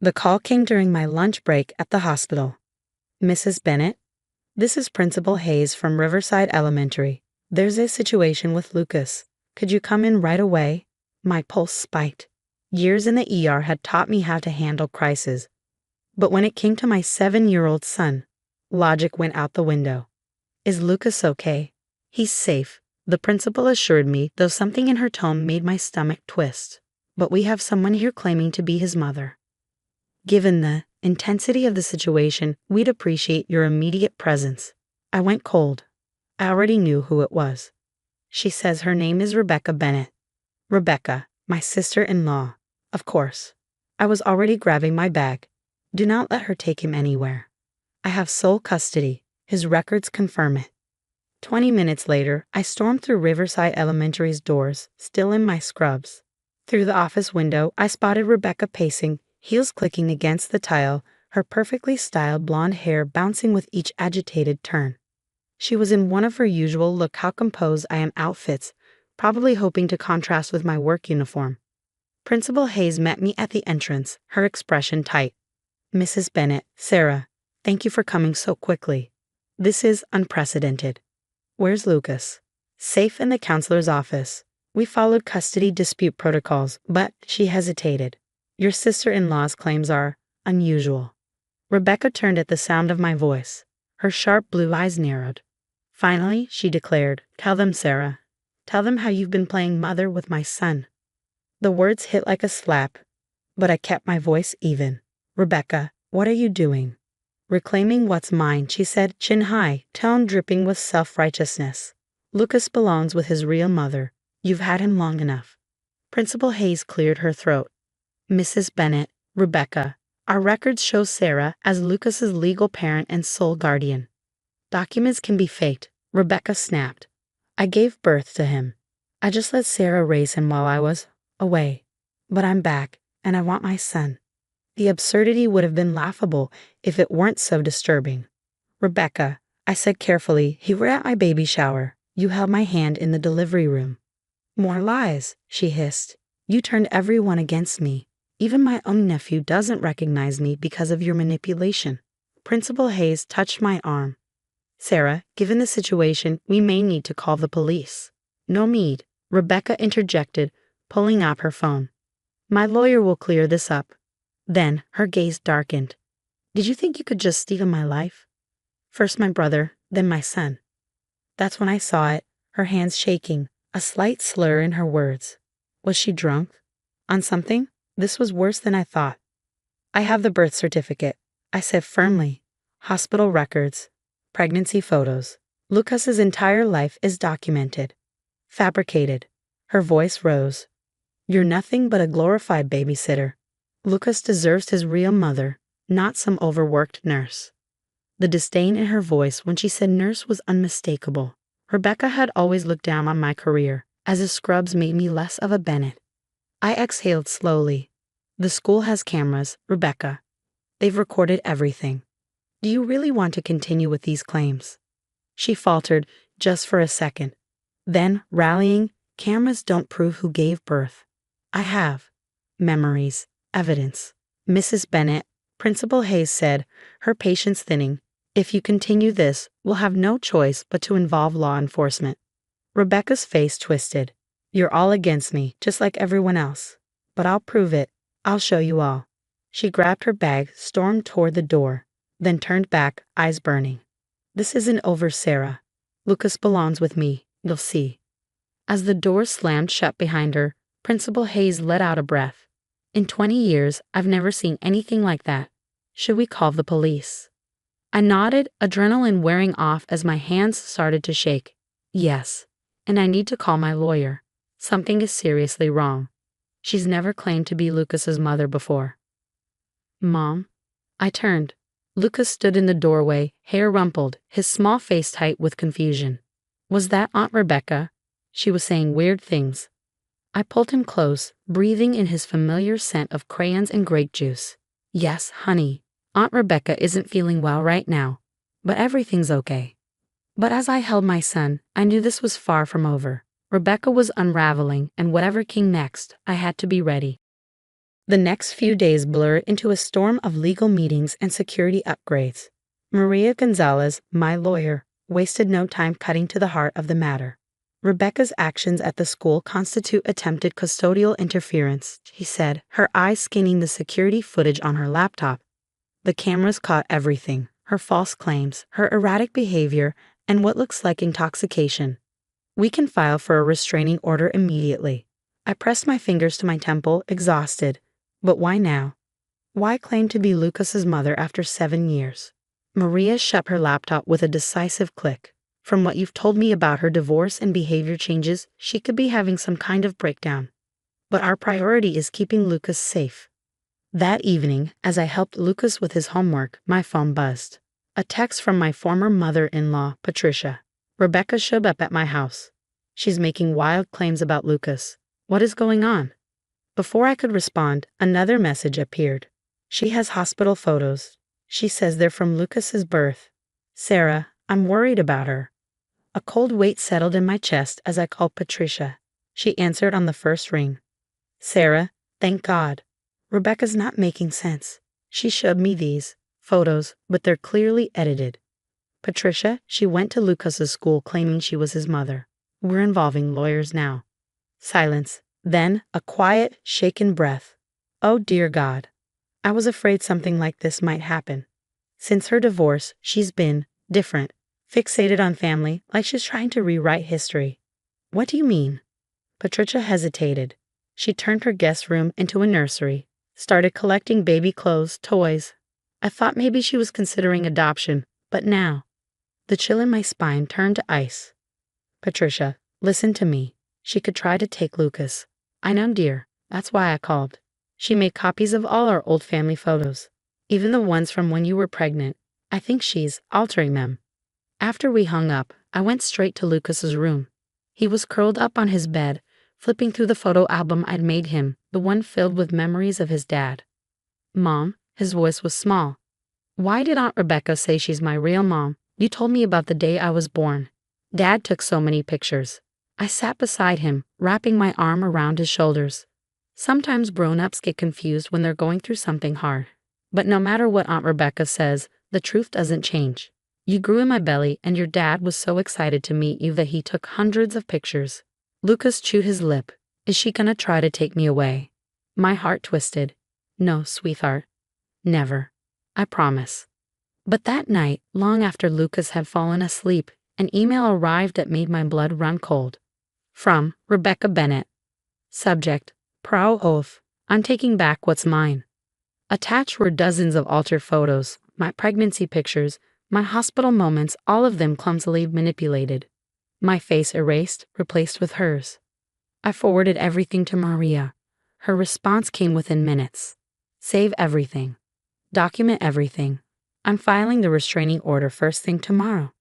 The call came during my lunch break at the hospital. Mrs. Bennett, this is Principal Hayes from Riverside Elementary. There's a situation with Lucas. Could you come in right away? My pulse spiked. Years in the ER had taught me how to handle crises. But when it came to my 7-year-old son, logic went out the window. Is Lucas okay? He's safe, the principal assured me, though something in her tone made my stomach twist. But we have someone here claiming to be his mother. Given the intensity of the situation, we'd appreciate your immediate presence. I went cold. I already knew who it was. She says her name is Rebecca Bennett. Rebecca, my sister-in-law. Of course. I was already grabbing my bag. Do not let her take him anywhere. I have sole custody. His records confirm it. 20 minutes later, I stormed through Riverside Elementary's doors, still in my scrubs. Through the office window, I spotted Rebecca pacing, heels clicking against the tile, her perfectly styled blonde hair bouncing with each agitated turn. She was in one of her usual look how composed I am outfits, probably hoping to contrast with my work uniform. Principal Hayes met me at the entrance, her expression tight. Mrs. Bennett, Sarah, thank you for coming so quickly. This is unprecedented. Where's Lucas? Safe in the counselor's office. We followed custody dispute protocols, but she hesitated. Your sister-in-law's claims are unusual. Rebecca turned at the sound of my voice. Her sharp blue eyes narrowed. Finally, she declared, tell them, Sarah. Tell them how you've been playing mother with my son. The words hit like a slap, but I kept my voice even. Rebecca, what are you doing? Reclaiming what's mine, she said, chin high, tone dripping with self-righteousness. Lucas belongs with his real mother. You've had him long enough. Principal Hayes cleared her throat. Mrs. Bennett, Rebecca, our records show Sarah as Lucas's legal parent and sole guardian. Documents can be faked, Rebecca snapped. I gave birth to him. I just let Sarah raise him while I was away. But I'm back, and I want my son. The absurdity would have been laughable if it weren't so disturbing. Rebecca, I said carefully, you were at my baby shower. You held my hand in the delivery room. More lies, she hissed. You turned everyone against me. Even my own nephew doesn't recognize me because of your manipulation. Principal Hayes touched my arm. Sarah, given the situation, we may need to call the police. No need, Rebecca interjected, pulling out her phone. My lawyer will clear this up. Then her gaze darkened. Did you think you could just steal my life? First my brother, then my son. That's when I saw it, her hands shaking, a slight slur in her words. Was she drunk? On something? This was worse than I thought. I have the birth certificate, I said firmly. Hospital records. Pregnancy photos. Lucas's entire life is documented. Fabricated. Her voice rose. You're nothing but a glorified babysitter. Lucas deserves his real mother, not some overworked nurse. The disdain in her voice when she said nurse was unmistakable. Rebecca had always looked down on my career, as if scrubs made me less of a Bennett. I exhaled slowly. The school has cameras, Rebecca. They've recorded everything. Do you really want to continue with these claims? She faltered just for a second. Then, rallying, cameras don't prove who gave birth. I have. Memories. Evidence. Mrs. Bennett, Principal Hayes said, her patience thinning. If you continue this, we'll have no choice but to involve law enforcement. Rebecca's face twisted. You're all against me, just like everyone else. But I'll prove it. I'll show you all. She grabbed her bag, stormed toward the door, then turned back, eyes burning. This isn't over, Sarah. Lucas belongs with me, you'll see. As the door slammed shut behind her, Principal Hayes let out a breath. In 20 years, I've never seen anything like that. Should we call the police? I nodded, adrenaline wearing off as my hands started to shake. Yes, and I need to call my lawyer. Something is seriously wrong. She's never claimed to be Lucas's mother before. Mom? I turned. Lucas stood in the doorway, hair rumpled, his small face tight with confusion. Was that Aunt Rebecca? She was saying weird things. I pulled him close, breathing in his familiar scent of crayons and grape juice. Yes, honey, Aunt Rebecca isn't feeling well right now, but everything's okay. But as I held my son, I knew this was far from over. Rebecca was unraveling, and whatever came next, I had to be ready. The next few days blur into a storm of legal meetings and security upgrades. Maria Gonzalez, my lawyer, wasted no time cutting to the heart of the matter. Rebecca's actions at the school constitute attempted custodial interference, she said, her eyes scanning the security footage on her laptop. The cameras caught everything: her false claims, her erratic behavior, and what looks like intoxication. We can file for a restraining order immediately. I pressed my fingers to my temple, exhausted. But why now? Why claim to be Lucas's mother after 7 years? Maria shut her laptop with a decisive click. From what you've told me about her divorce and behavior changes, she could be having some kind of breakdown. But our priority is keeping Lucas safe. That evening, as I helped Lucas with his homework, my phone buzzed. A text from my former mother-in-law, Patricia. Rebecca showed up at my house. She's making wild claims about Lucas. What is going on? Before I could respond, another message appeared. She has hospital photos. She says they're from Lucas's birth. Sarah, I'm worried about her. A cold weight settled in my chest as I called Patricia. She answered on the first ring. Sarah, thank God. Rebecca's not making sense. She showed me these photos, but they're clearly edited. Patricia, she went to Lucas's school claiming she was his mother. We're involving lawyers now. Silence. Then, a quiet, shaken breath. Oh dear God. I was afraid something like this might happen. Since her divorce, she's been different, fixated on family, like she's trying to rewrite history. What do you mean? Patricia hesitated. She turned her guest room into a nursery, started collecting baby clothes, toys. I thought maybe she was considering adoption, but now. The chill in my spine turned to ice. Patricia, listen to me. She could try to take Lucas. I know, dear. That's why I called. She made copies of all our old family photos, even the ones from when you were pregnant. I think she's altering them. After we hung up, I went straight to Lucas's room. He was curled up on his bed, flipping through the photo album I'd made him, the one filled with memories of his dad. Mom, his voice was small. Why did Aunt Rebecca say she's my real mom? You told me about the day I was born. Dad took so many pictures. I sat beside him, wrapping my arm around his shoulders. Sometimes grown-ups get confused when they're going through something hard. But no matter what Aunt Rebecca says, the truth doesn't change. You grew in my belly, and your dad was so excited to meet you that he took hundreds of pictures. Lucas chewed his lip. Is she gonna try to take me away? My heart twisted. No, sweetheart. Never. I promise. But that night, long after Lucas had fallen asleep, an email arrived that made my blood run cold. From Rebecca Bennett. Subject: Pro oath. I'm taking back what's mine. Attached were dozens of altered photos, my pregnancy pictures, my hospital moments, all of them clumsily manipulated. My face erased, replaced with hers. I forwarded everything to Maria. Her response came within minutes. Save everything. Document everything. I'm filing the restraining order first thing tomorrow.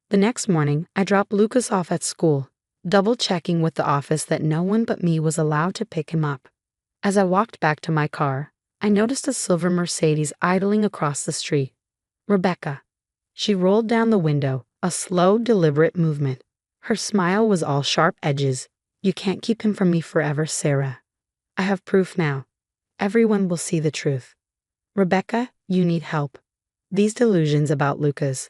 The next morning, I dropped Lucas off at school, double-checking with the office that no one but me was allowed to pick him up. As I walked back to my car, I noticed a silver Mercedes idling across the street. Rebecca. She rolled down the window, a slow, deliberate movement. Her smile was all sharp edges. You can't keep him from me forever, Sarah. I have proof now. Everyone will see the truth. Rebecca, you need help. These delusions about Lucas.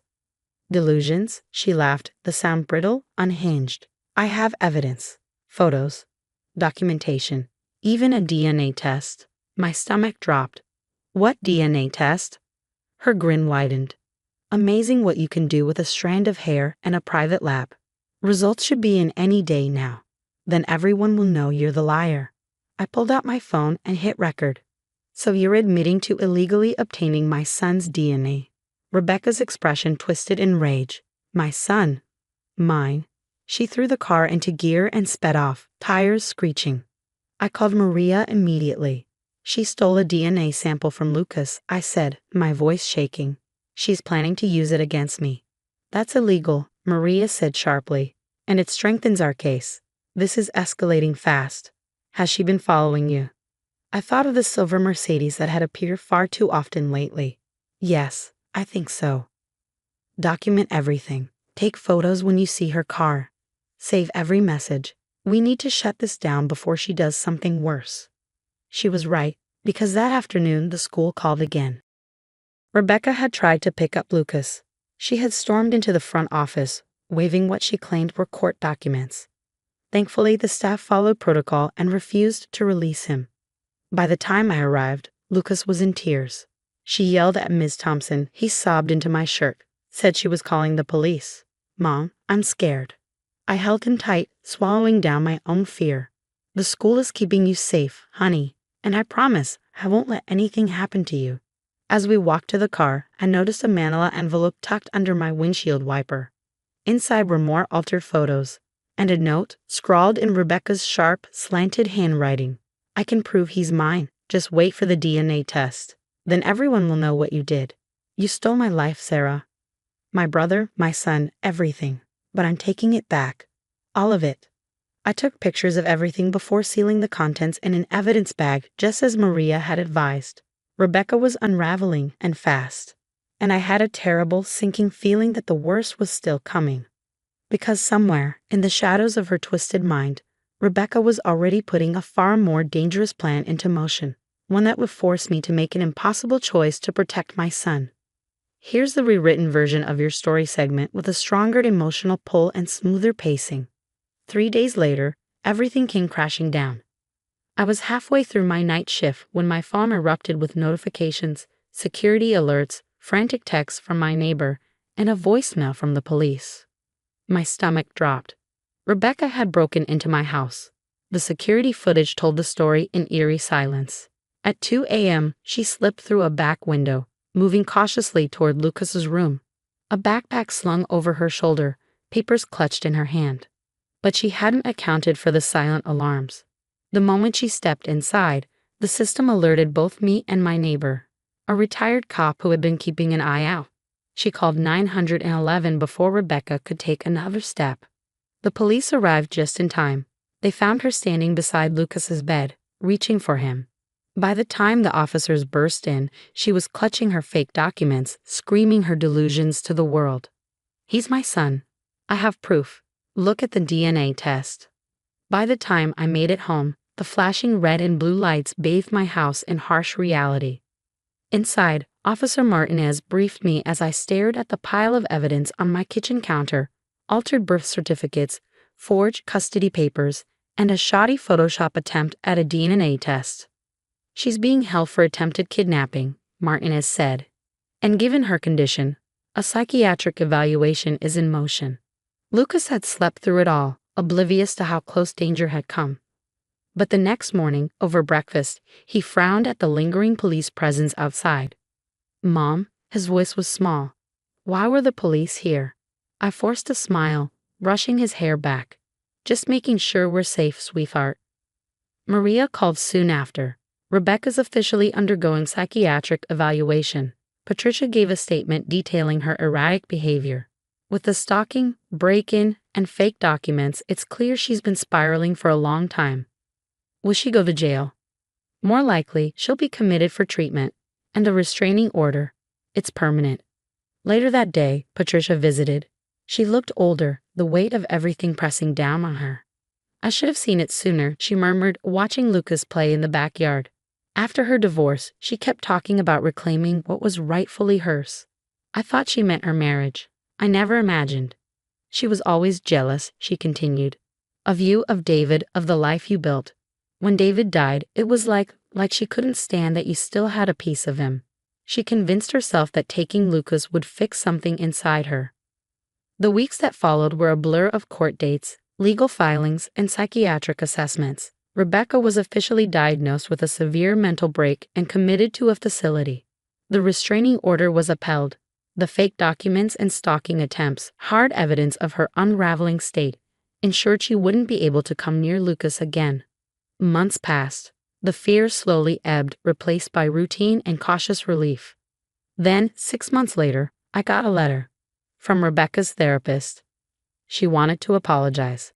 Delusions? She laughed, the sound brittle, unhinged. I have evidence. Photos. Documentation. Even a DNA test. My stomach dropped. What DNA test? Her grin widened. Amazing what you can do with a strand of hair and a private lab. Results should be in any day now. Then everyone will know you're the liar. I pulled out my phone and hit record. So you're admitting to illegally obtaining my son's DNA. Rebecca's expression twisted in rage. My son. Mine. She threw the car into gear and sped off, tires screeching. I called Maria immediately. She stole a DNA sample from Lucas, I said, my voice shaking. She's planning to use it against me. That's illegal, Maria said sharply. And it strengthens our case. This is escalating fast. Has she been following you? I thought of the silver Mercedes that had appeared far too often lately. Yes, I think so. Document everything. Take photos when you see her car. Save every message. We need to shut this down before she does something worse. She was right. because that afternoon the school called again. Rebecca had tried to pick up Lucas. She had stormed into the front office, waving what she claimed were court documents. Thankfully, the staff followed protocol and refused to release him. By the time I arrived, Lucas was in tears. She yelled at Ms. Thompson. He sobbed into my shirt, said she was calling the police. Mom, I'm scared. I held him tight, swallowing down my own fear. The school is keeping you safe, honey, and I promise I won't let anything happen to you. As we walked to the car, I noticed a manila envelope tucked under my windshield wiper. Inside were more altered photos, and a note scrawled in Rebecca's sharp, slanted handwriting. I can prove he's mine. Just wait for the DNA test. Then everyone will know what you did. You stole my life, Sarah. My brother, my son, everything. But I'm taking it back. All of it. I took pictures of everything before sealing the contents in an evidence bag, just as Maria had advised. Rebecca was unraveling, and fast. And I had a terrible, sinking feeling that the worst was still coming. Because somewhere, in the shadows of her twisted mind, Rebecca was already putting a far more dangerous plan into motion, one that would force me to make an impossible choice to protect my son. Here's the rewritten version of your story segment with a stronger emotional pull and smoother pacing. 3 days later, everything came crashing down. I was halfway through my night shift when my phone erupted with notifications, security alerts, frantic texts from my neighbor, and a voicemail from the police. My stomach dropped. Rebecca had broken into my house. The security footage told the story in eerie silence. At 2 a.m., she slipped through a back window, moving cautiously toward Lucas's room. A backpack slung over her shoulder, papers clutched in her hand. But she hadn't accounted for the silent alarms. The moment she stepped inside, the system alerted both me and my neighbor, a retired cop who had been keeping an eye out. She called 911 before Rebecca could take another step. The police arrived just in time. They found her standing beside Lucas's bed, reaching for him. By the time the officers burst in, she was clutching her fake documents, screaming her delusions to the world. He's my son. I have proof. Look at the DNA test. By the time I made it home, the flashing red and blue lights bathed my house in harsh reality. Inside, Officer Martinez briefed me as I stared at the pile of evidence on my kitchen counter: altered birth certificates, forged custody papers, and a shoddy Photoshop attempt at a DNA test. She's being held for attempted kidnapping, Martinez said. And given her condition, a psychiatric evaluation is in motion. Lucas had slept through it all, oblivious to how close danger had come. But the next morning, over breakfast, he frowned at the lingering police presence outside. Mom, his voice was small. Why were the police here? I forced a smile, brushing his hair back. Just making sure we're safe, sweetheart. Maria called soon after. Rebecca's officially undergoing psychiatric evaluation. Patricia gave a statement detailing her erratic behavior. With the stalking, break-in, and fake documents, it's clear she's been spiraling for a long time. Will she go to jail? More likely, she'll be committed for treatment, and a restraining order. It's permanent. Later that day, Patricia visited. She looked older, the weight of everything pressing down on her. I should have seen it sooner, she murmured, watching Lucas play in the backyard. After her divorce, she kept talking about reclaiming what was rightfully hers. I thought she meant her marriage. I never imagined. She was always jealous, she continued. Of you, of David, of the life you built. When David died, it was like she couldn't stand that you still had a piece of him. She convinced herself that taking Lucas would fix something inside her. The weeks that followed were a blur of court dates, legal filings, and psychiatric assessments. Rebecca was officially diagnosed with a severe mental break and committed to a facility. The restraining order was upheld. The fake documents and stalking attempts, hard evidence of her unraveling state, ensured she wouldn't be able to come near Lucas again. Months passed. The fear slowly ebbed, replaced by routine and cautious relief. Then, 6 months later, I got a letter from Rebecca's therapist. She wanted to apologize.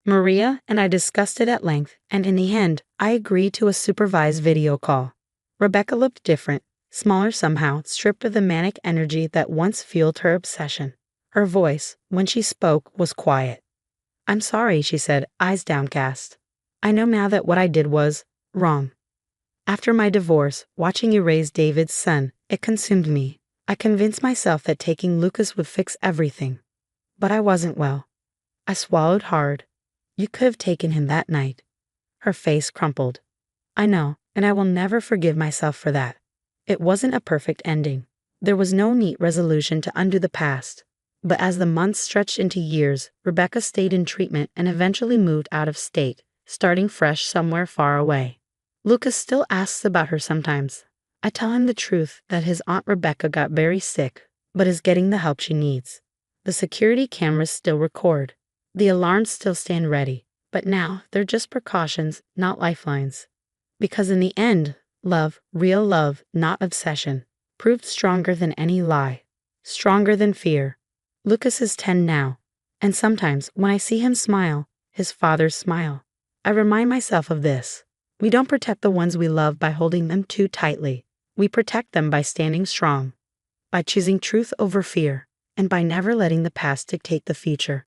Maria and I discussed it at length, and in the end, I agreed to a supervised video call. Rebecca looked different, smaller somehow, stripped of the manic energy that once fueled her obsession. Her voice, when she spoke, was quiet. I'm sorry, she said, eyes downcast. I know now that what I did was wrong. After my divorce, watching you raise David's son, it consumed me. I convinced myself that taking Lucas would fix everything. But I wasn't well. I swallowed hard. You could have taken him that night. Her face crumpled. I know, and I will never forgive myself for that. It wasn't a perfect ending. There was no neat resolution to undo the past. But as the months stretched into years, Rebecca stayed in treatment and eventually moved out of state, starting fresh somewhere far away. Lucas still asks about her sometimes. I tell him the truth that his Aunt Rebecca got very sick, but is getting the help she needs. The security cameras still record. The alarms still stand ready, but now they're just precautions, not lifelines. Because in the end, love, real love, not obsession, proved stronger than any lie, stronger than fear. Lucas is 10 now, and sometimes when I see him smile, his father's smile, I remind myself of this. We don't protect the ones we love by holding them too tightly. We protect them by standing strong, by choosing truth over fear, and by never letting the past dictate the future.